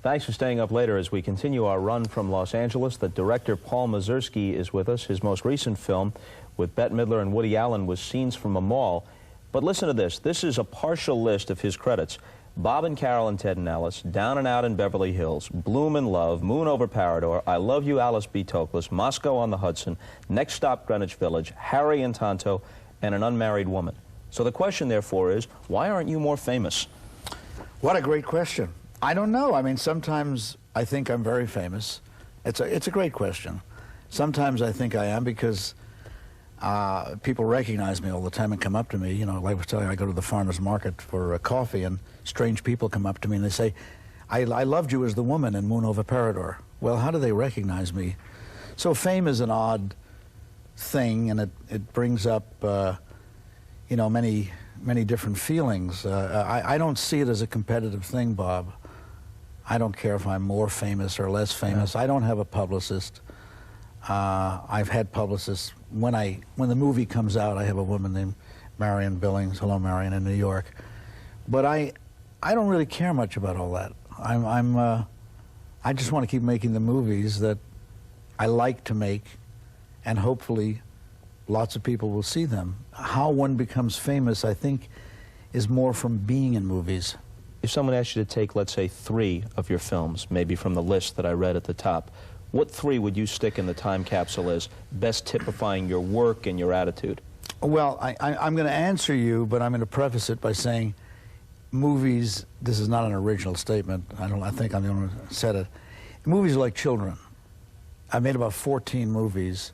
Thanks for staying up later as we continue our run from Los Angeles. The director Paul Mazursky is with us. His most recent film with Bette Midler and Woody Allen was Scenes from a Mall. But listen to this. This is a partial list of his credits. Bob and Carol and Ted and Alice, Down and Out in Beverly Hills, Bloom in Love, Moon over Parador, I Love You, Alice B. Toklas, Moscow on the Hudson, Next Stop, Greenwich Village, Harry and Tonto, and An Unmarried Woman. So the question, therefore, is, why aren't you more famous? What a great question. I don't know. I mean, sometimes I think I'm very famous. It's a great question. Sometimes I think I am because people recognize me all the time and come up to me. You know, like I was telling you, I go to the farmer's market for coffee, and strange people come up to me and they say, I loved you as the woman in Moon over Parador. Well, how do they recognize me? So fame is an odd thing, and it brings up, you know, many different feelings. I don't see it as a competitive thing, Bob. I don't care if I'm more famous or less famous. Yeah. I don't have a publicist. I've had publicists. When the movie comes out, I have a woman named Marion Billings. Hello, Marion, in New York. But I don't really care much about all that. I just want to keep making the movies that I like to make, and hopefully lots of people will see them. How one becomes famous, I think, is more from being in movies. If someone asked you to take, let's say, 3 of your films, maybe from the list that I read at the top, what 3 would you stick in the time capsule as best typifying your work and your attitude? Well, I'm going to answer you, but I'm going to preface it by saying movies, this is not an original statement, I think I'm the only one who said it. Movies are like children. I made about 14 movies,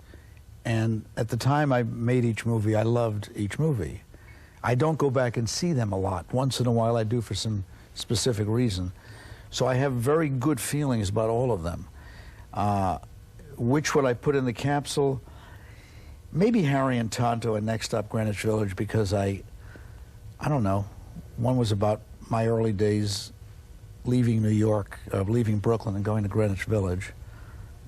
and at the time I made each movie, I loved each movie. I don't go back and see them a lot. Once in a while I do for some specific reason. So I have very good feelings about all of them. Which would I put in the capsule? Maybe Harry and Tonto and Next Stop Greenwich Village, because I don't know. One was about my early days leaving New York, leaving Brooklyn and going to Greenwich Village.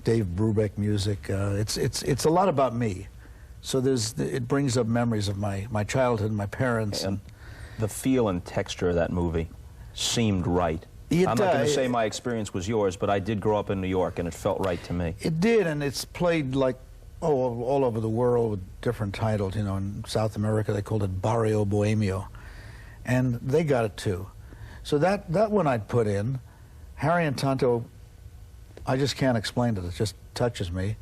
Dave Brubeck music. It's a lot about me. So it brings up memories of my childhood, my parents. And the feel and texture of that movie seemed right. I'm not going to say my experience was yours, but I did grow up in New York, and it felt right to me. It did, and it's played like all over the world with different titles. You know, in South America they called it Barrio Bohemio, and they got it too. So that one I'd put in. Harry and Tonto, I just can't explain it. It just touches me.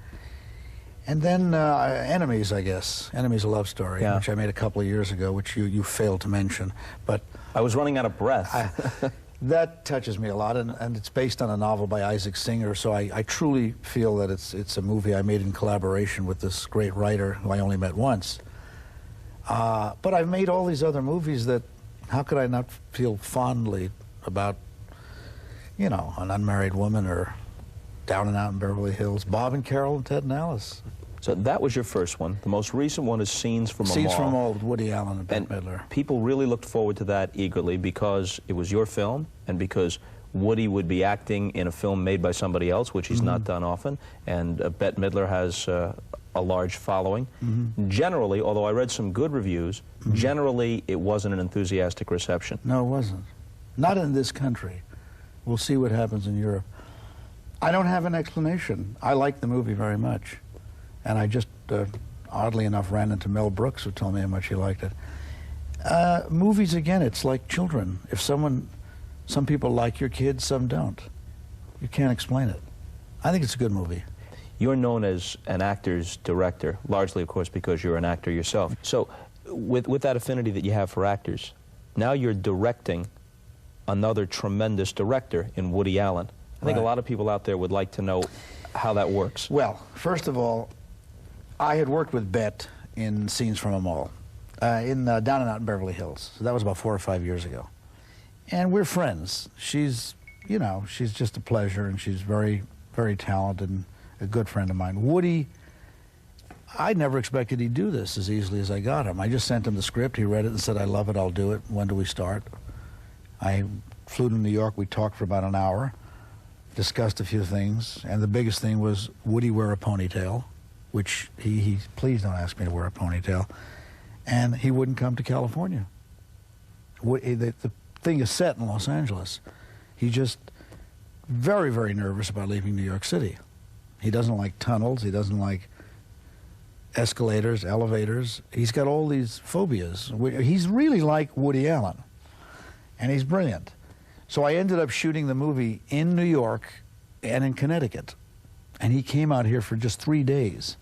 And then Enemies, I guess. Enemies, a love story, yeah, which I made a couple of years ago, which you failed to mention. But I was running out of breath. That touches me a lot, and it's based on a novel by Isaac Singer, so I truly feel that it's a movie I made in collaboration with this great writer who I only met once. But I've made all these other movies that, how could I not feel fondly about, you know, An Unmarried Woman or Down and Out in Beverly Hills, Bob and Carol and Ted and Alice. So that was your first one. The most recent one is Scenes from a Mall. Scenes from a Mall with Woody Allen and Bette Midler. People really looked forward to that eagerly because it was your film and because Woody would be acting in a film made by somebody else, which he's not done often, and Bette Midler has a large following. Generally, although I read some good reviews, generally it wasn't an enthusiastic reception. No, it wasn't. Not in this country. We'll see what happens in Europe. I don't have an explanation. I like the movie very much. And I just, oddly enough, ran into Mel Brooks, who told me how much he liked it. Movies, again, it's like children. If some people like your kids, some don't. You can't explain it. I think it's a good movie. You're known as an actor's director, largely, of course, because you're an actor yourself. So with that affinity that you have for actors, now you're directing another tremendous director in Woody Allen. I think a lot of people out there would like to know how that works. Well, first of all, I had worked with Bette in Scenes from a Mall, in Down and Out in Beverly Hills. So that was about 4 or 5 years ago. And we're friends. She's, you know, she's just a pleasure, and she's very, very talented and a good friend of mine. Woody, I never expected he'd do this as easily as I got him. I just sent him the script. He read it and said, I love it, I'll do it. When do we start? I flew to New York. We talked for about an hour, discussed a few things, and the biggest thing was, would he wear a ponytail? Which please don't ask me to wear a ponytail. And he wouldn't come to California. The thing is set in Los Angeles. He just very, very nervous about leaving New York City. He doesn't like tunnels. He doesn't like escalators, elevators. He's got all these phobias. He's really like Woody Allen, and he's brilliant. So I ended up shooting the movie in New York and in Connecticut, and he came out here for just 3 days.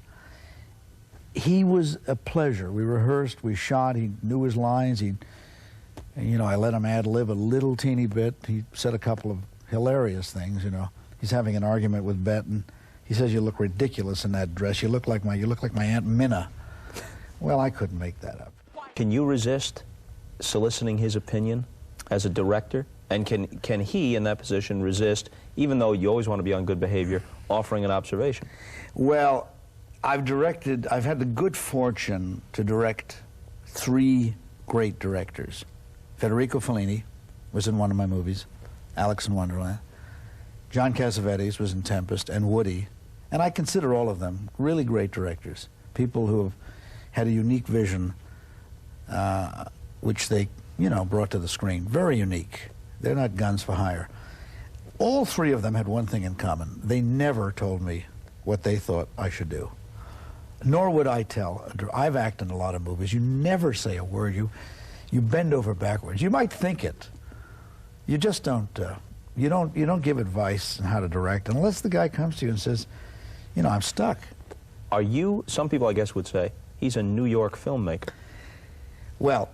He was a pleasure. We rehearsed, we shot, he knew his lines. I let him ad-lib a little teeny bit. He said a couple of hilarious things, He's having an argument with Bet, and he says, "You look ridiculous in that dress. You look like my Aunt Minna." Well, I couldn't make that up. Can you resist soliciting his opinion as a director? And can he, in that position, resist, even though you always want to be on good behavior, offering an observation? Well, I've had the good fortune to direct 3 great directors. Federico Fellini was in one of my movies, Alex in Wonderland. John Cassavetes was in Tempest, and Woody. And I consider all of them really great directors, people who have had a unique vision, which they, brought to the screen. Very unique. They're not guns for hire. All 3 of them had one thing in common. They never told me what they thought I should do. Nor would I tell. I've acted in a lot of movies. You never say a word. You bend over backwards. You might think it. You just don't. You don't give advice on how to direct unless the guy comes to you and says, I'm stuck. Are you? Some people, I guess, would say he's a New York filmmaker. Well,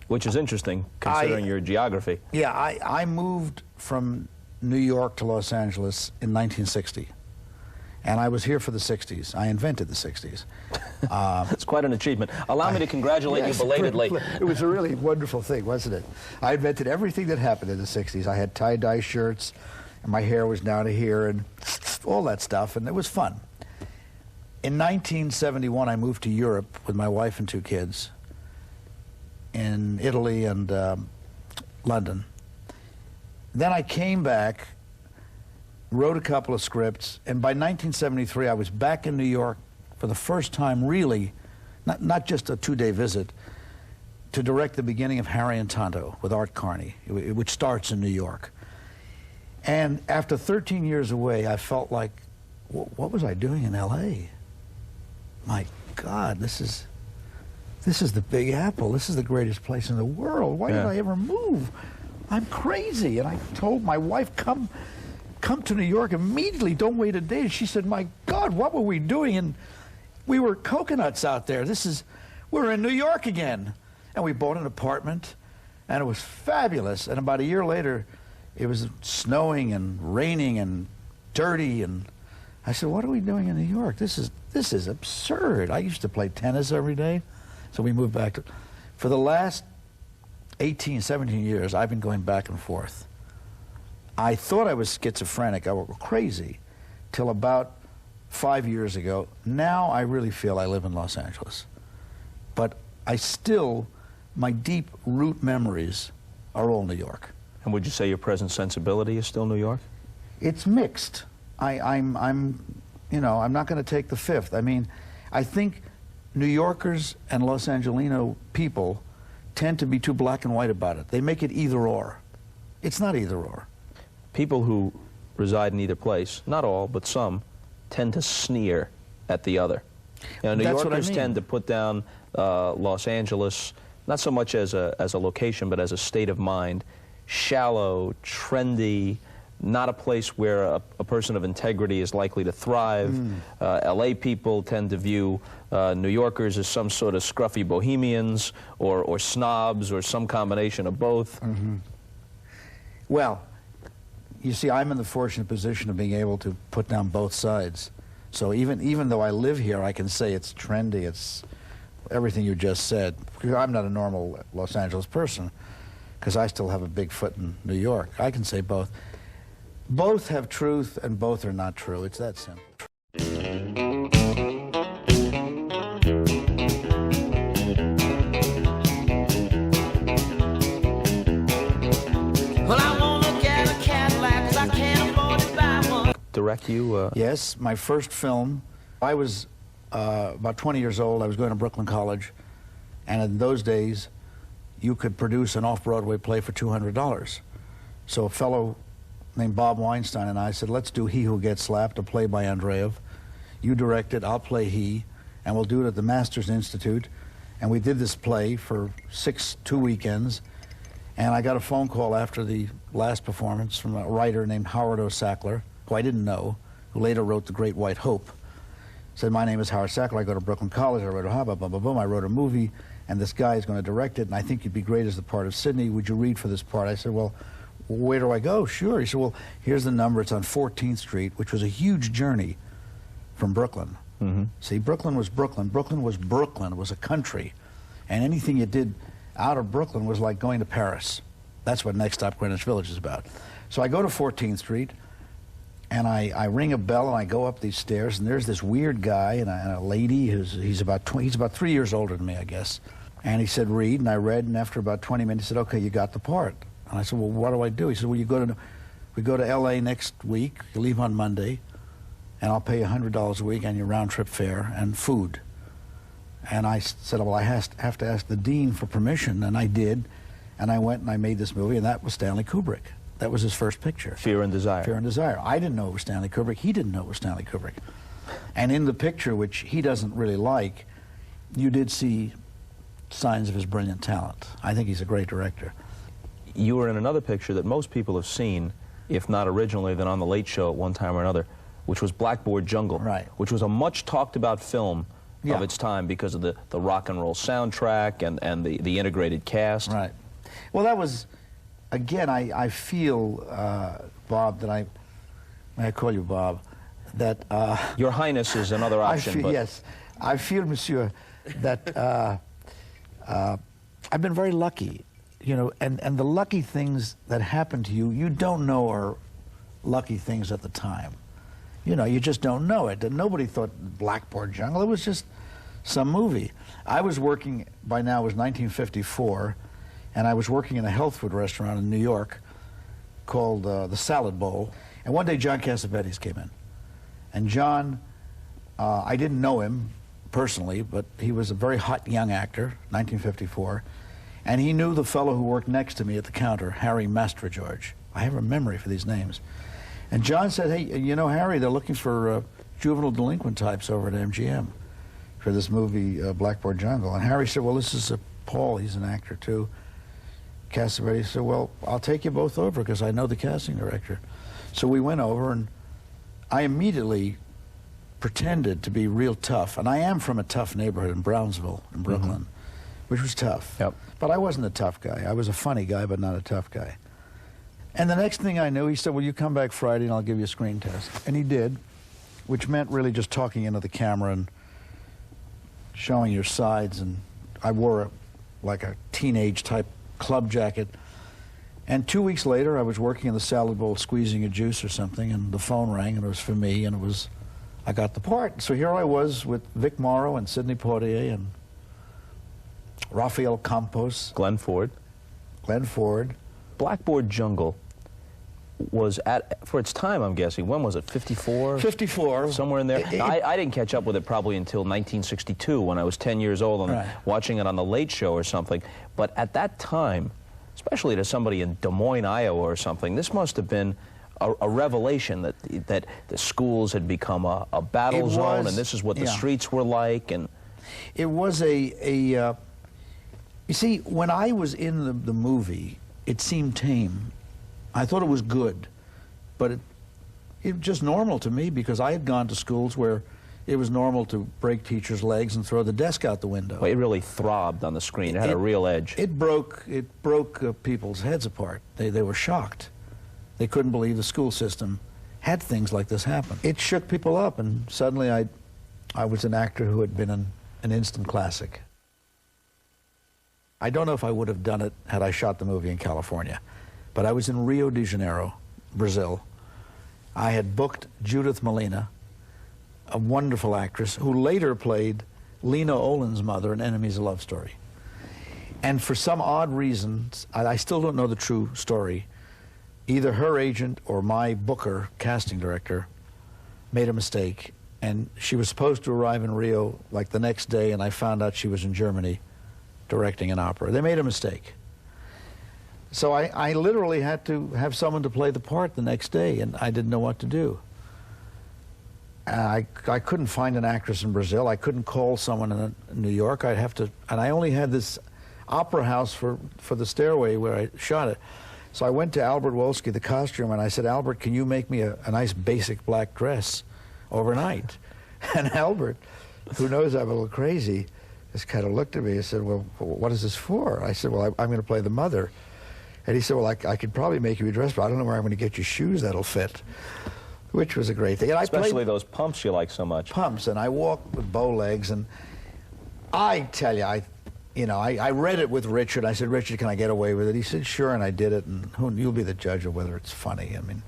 which is interesting considering your geography. Yeah, I moved from New York to Los Angeles in 1960. And I was here for the 60s. I invented the 60s. It's quite an achievement. Allow me to congratulate you belatedly. It was a really wonderful thing, wasn't it? I invented everything that happened in the 60s. I had tie-dye shirts, and my hair was down to here, and all that stuff, and it was fun. In 1971, I moved to Europe with my wife and 2 kids in Italy and London. Then I came back, wrote a couple of scripts, and by 1973 I was back in New York for the first time, really, not just a 2-day visit, to direct the beginning of Harry and Tonto with Art Carney, which starts in New York. And after 13 years away, I felt like, what was I doing in L.A.? My God, this is the Big Apple. This is the greatest place in the world. Why did I ever move? I'm crazy. And I told my wife, come to New York immediately, don't wait a day. And she said, my God, what were we doing? And we were coconuts out there. We're in New York again. And we bought an apartment, and it was fabulous. And about a year later, it was snowing and raining and dirty. And I said, what are we doing in New York? This is absurd. I used to play tennis every day. So we moved back to, for the last 18, 17 years, I've been going back and forth. I thought I was schizophrenic, I was crazy, till about 5 years ago. Now I really feel I live in Los Angeles. But my deep root memories are all New York. And would you say your present sensibility is still New York? It's mixed. I'm not going to take the fifth. I mean, I think New Yorkers and Los Angelino people tend to be too black and white about it. They make it either or. It's not either or. People who reside in either place, not all, but some, tend to sneer at the other. New Yorkers tend to put down Los Angeles, not so much as a location, but as a state of mind. Shallow, trendy, not a place where a person of integrity is likely to thrive. LA people tend to view New Yorkers as some sort of scruffy bohemians or snobs or some combination of both. Well, you see, I'm in the fortunate position of being able to put down both sides. So even though I live here, I can say it's trendy, it's everything you just said. Because I'm not a normal Los Angeles person, because I still have a big foot in New York. I can say both. Both have truth and both are not true. It's that simple. Well, I want to get a Cadillac 'cause I can't afford to buy one. Direct you? Yes, my first film. I was about 20 years old. I was going to Brooklyn College, and in those days, you could produce an off-Broadway play for $200. So a fellow named Bob Weinstein and I said, let's do He Who Gets Slapped, a play by Andreev. You direct it, I'll play he, and we'll do it at the Masters Institute. And we did this play for 2 weekends. And I got a phone call after the last performance from a writer named Howard O. Sackler, who I didn't know, who later wrote The Great White Hope. Said, my name is Howard Sackler, I go to Brooklyn College, I wrote I wrote a movie, and this guy is going to direct it, and I think you'd be great as the part of Sidney. Would you read for this part? I said, well, where do I go? Sure. He said, well, here's the number. It's on 14th Street, which was a huge journey from Brooklyn. Mm-hmm. See, Brooklyn was Brooklyn. Brooklyn was Brooklyn. It was a country. And anything you did out of Brooklyn was like going to Paris. That's what Next Stop Greenwich Village is about. So I go to 14th Street, and I ring a bell, and I go up these stairs, and there's this weird guy and a lady he's about 3 years older than me, I guess. And he said, read, and I read, and after about 20 minutes, he said, okay, you got the part. And I said, well, what do I do? He said, well, we go to L.A. next week, you leave on Monday, and I'll pay you $100 a week and your round-trip fare and food. And I said, well, I have to ask the dean for permission, and I did. And I went and I made this movie, and that was Stanley Kubrick. That was his first picture. Fear and Desire. Fear and Desire. I didn't know it was Stanley Kubrick. He didn't know it was Stanley Kubrick. And in the picture, which he doesn't really like, you did see signs of his brilliant talent. I think he's a great director. You were in another picture that most people have seen, if not originally, then on The Late Show at one time or another, which was Blackboard Jungle, right, which was a much talked about film of its time because of the rock and roll soundtrack and the integrated cast. Right. Well, that was, again, I feel, Bob, that may I call you Bob, that... Your Highness is another option. But yes, I feel, Monsieur, that I've been very lucky, you know, and the lucky things that happen to you, you don't know are lucky things at the time. You know, you just don't know it. And nobody thought Blackboard Jungle. It was just some movie. I was working, by now it was 1954, and I was working in a health food restaurant in New York called the Salad Bowl. And one day John Cassavetes came in. And John, I didn't know him personally, but he was a very hot young actor, 1954. And he knew the fellow who worked next to me at the counter, Harry Mastrogeorge. I have a memory for these names. And John said, hey, you know, Harry, they're looking for juvenile delinquent types over at MGM for this movie, Blackboard Jungle. And Harry said, well, this is Paul, he's an actor too. Cassavetes said, well, I'll take you both over because I know the casting director. So we went over, and I immediately pretended to be real tough. And I am from a tough neighborhood in Brownsville, in Brooklyn, which was tough. Yep. But I wasn't a tough guy. I was a funny guy, but not a tough guy. And the next thing I knew, he said, well, you come back Friday and I'll give you a screen test. And he did, which meant really just talking into the camera and showing your sides. And I wore like a teenage-type club jacket. And 2 weeks later, I was working in the Salad Bowl squeezing a juice or something, and the phone rang, and it was for me, and I got the part. So here I was with Vic Morrow and Sidney Poitier and Rafael Campos. Glenn Ford. Blackboard Jungle was for its time, I'm guessing, when was it, 54? 54. Somewhere in there. I didn't catch up with it probably until 1962 when I was 10 years old and watching it on The Late Show or something. But at that time, especially to somebody in Des Moines, Iowa or something, this must have been a revelation that the schools had become a battle zone, and this is what the streets were like. And it was you see, when I was in the movie, it seemed tame. I thought it was good, but it was just normal to me because I had gone to schools where it was normal to break teachers' legs and throw the desk out the window. Well, it really throbbed on the screen. It had a real edge. It broke people's heads apart. They were shocked. They couldn't believe the school system had things like this happen. It shook people up, and suddenly I was an actor who had been an instant classic. I don't know if I would have done it had I shot the movie in California, but I was in Rio de Janeiro, Brazil. I had booked Judith Molina, a wonderful actress who later played Lena Olin's mother in Enemies: A Love Story. And for some odd reason, I still don't know the true story, either her agent or my booker, casting director, made a mistake, and she was supposed to arrive in Rio like the next day, and I found out she was in Germany directing an opera. They made a mistake. So I literally had to have someone to play the part the next day, and I didn't know what to do. I couldn't find an actress in Brazil. I couldn't call someone in New York. I'd have to, and I only had this opera house for the stairway where I shot it. So I went to Albert Wolski, the costumer, and I said, Albert, can you make me a nice basic black dress overnight? And Albert, who knows I'm a little crazy, just kind of looked at me and said, well, what is this for? I said, well, I'm going to play the mother. And he said, well, I could probably make you a dress, but I don't know where I'm going to get you shoes that'll fit, which was a great thing. And especially those pumps you like so much. Pumps, and I walked with bow legs, and I tell you, I read it with Richard. I said, Richard, can I get away with it? He said, sure, and I did it, and you'll be the judge of whether it's funny. I mean,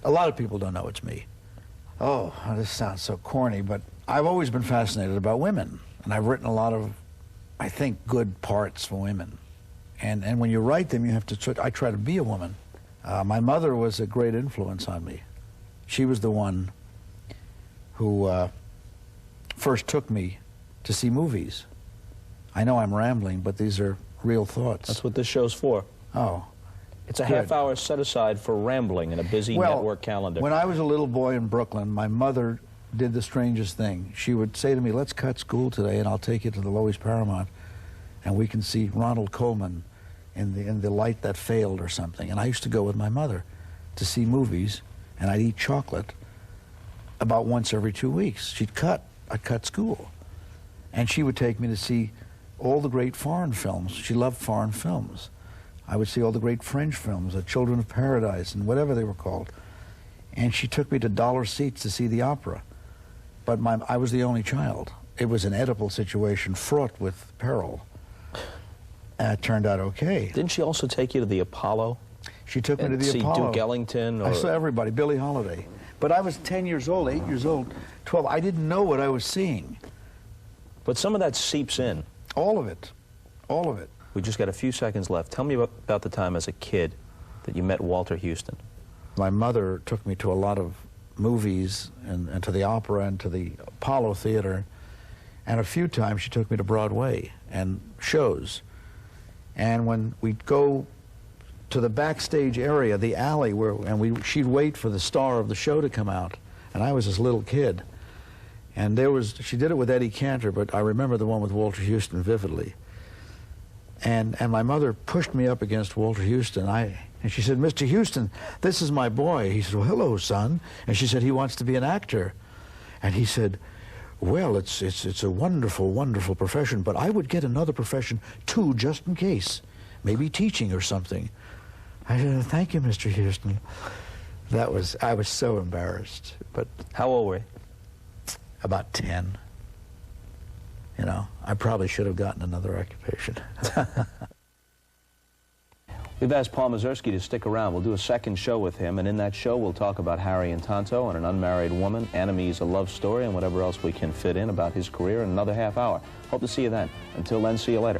a lot of people don't know it's me. Oh, this sounds so corny, but I've always been fascinated about women, and I've written a lot of, I think, good parts for women. And when you write them, you have to, I try to be a woman. My mother was a great influence on me. She was the one who first took me to see movies. I know I'm rambling, but these are real thoughts. That's what this show's for. Oh. It's a half hour set aside for rambling in a busy network calendar. When I was a little boy in Brooklyn, my mother did the strangest thing. She would say to me, let's cut school today and I'll take you to the Loews Paramount and we can see Ronald Colman in the Light That Failed or something. And I used to go with my mother to see movies, and I'd eat chocolate about once every 2 weeks. I'd cut school. And she would take me to see all the great foreign films. She loved foreign films. I would see all the great French films, The Children of Paradise and whatever they were called. And she took me to dollar seats to see the opera. But I was the only child. It was an Oedipal situation fraught with peril. It turned out okay. Didn't she also take you to the Apollo? She took me to the Apollo. See Duke Ellington? Or... I saw everybody, Billie Holiday. But I was 10 years old, 8 years old, 12. I didn't know what I was seeing. But some of that seeps in. All of it. All of it. We just got a few seconds left. Tell me about the time as a kid that you met Walter Houston. My mother took me to a lot of movies and to the opera and to the Apollo Theater. And a few times she took me to Broadway and shows. And when we'd go to the backstage area, the alley, she'd wait for the star of the show to come out. And I was this little kid. And she did it with Eddie Cantor, but I remember the one with Walter Houston vividly. And my mother pushed me up against Walter Houston. And she said, Mr. Houston, this is my boy. He said, well, hello, son. And she said, he wants to be an actor. And he said, well, it's a wonderful, wonderful profession, but I would get another profession, too, just in case. Maybe teaching or something. I said, thank you, Mr. Houston. I was so embarrassed. But how old were you? About 10. You know, I probably should have gotten another occupation. We've asked Paul Mazursky to stick around. We'll do a second show with him, and in that show we'll talk about Harry and Tonto and an unmarried woman, enemies, a love story, and whatever else we can fit in about his career in another half hour. Hope to see you then. Until then, see you later.